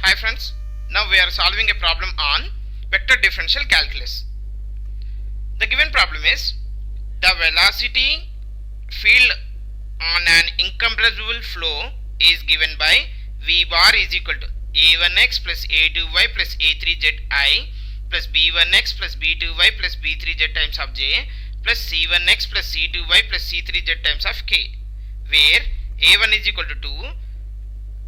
Hi friends, now we are solving a problem on vector differential calculus. The given problem is the velocity field on an incompressible flow is given by V bar is equal to A1x plus A2y plus A3zi plus B1x plus B2y plus B3z times of j plus C1x plus C2y plus C3z times of k, where A1 is equal to 2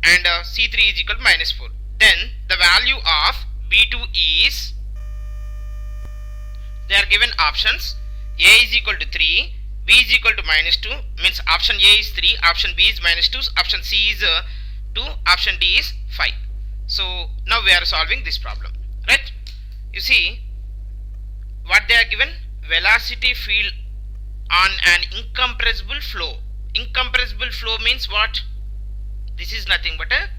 and C3 is equal to minus 4. Then the value of B2 is, they are given options. A is equal to 3, B is equal to minus 2, means option A is 3, option B is minus 2, option C is 2, option D is 5. So now we are solving this problem, right? You see what they are given: velocity field on an incompressible flow. Incompressible flow means what? This is nothing but a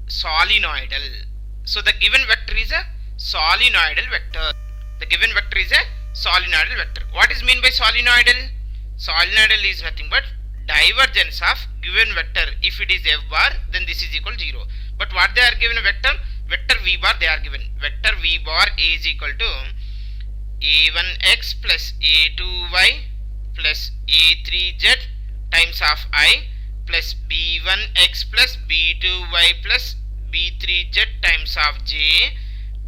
solenoidal. So the given vector is a solenoidal vector. The given vector is a solenoidal vector. What is mean by solenoidal? Solenoidal is nothing but divergence of given vector. If it is f bar, then this is equal to 0. But what they are given a vector? Vector v bar they are given. Vector v bar is equal to a1x plus a2y plus a3z times of I plus b1x plus b2y plus b3z times of j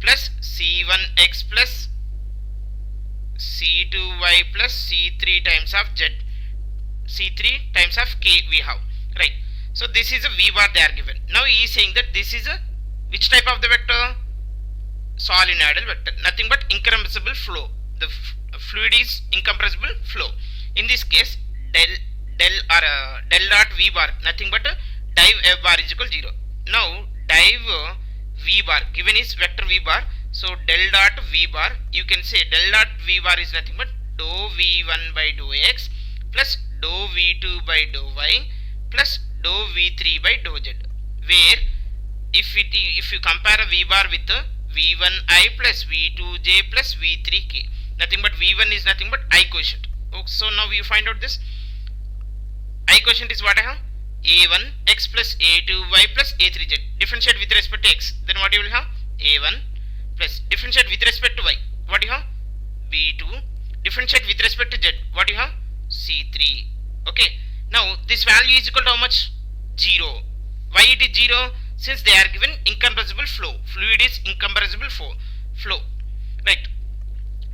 plus c1x plus c2y plus c3 times of z, c3 times of k we have, right? So this is a v bar they are given. Now he is saying that this is a which type of the vector? Solenoidal vector, nothing but incompressible flow. The fluid is incompressible flow. In this case, del dot v bar, nothing but div f bar is equal to 0. Now div v bar given is vector v bar. So del dot v bar, you can say del dot v bar is nothing but dou v1 by dou x plus dou v2 by dou y plus dou v3 by dou z, where if you compare a v bar with v1i plus v2j plus v3k, nothing but v1 is nothing but I quotient. So now we find out this I quotient is what I have: a1 x plus a2y plus a3z. Differentiate with respect to x, then what you will have? a1 plus differentiate with respect to y, what you have? b2. Differentiate with respect to z, what you have? c3. Okay, now this value is equal to how much? 0. Why it is 0? Since they are given incompressible flow. Fluid is incompressible flow, right?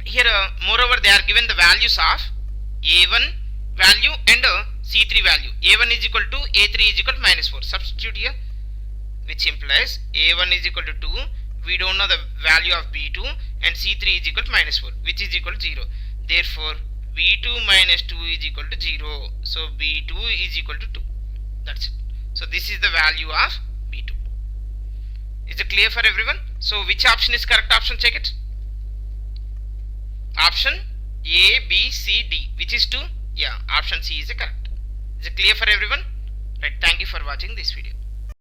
Here moreover they are given the values of a1 value and c3 value. a1 is equal to a3 is equal to minus 4. Substitute here, which implies a1 is equal to 2. We don't know the value of b2, and c3 is equal to minus 4, which is equal to 0. Therefore b2 minus 2 is equal to 0. So b2 is equal to 2. That's it. So this is the value of b2. Is it clear for everyone? So which option is correct option? Check it. Option A, B, C, D. Which is 2? Yeah, option C is correct. Is it clear for everyone? Right. Thank you for watching this video.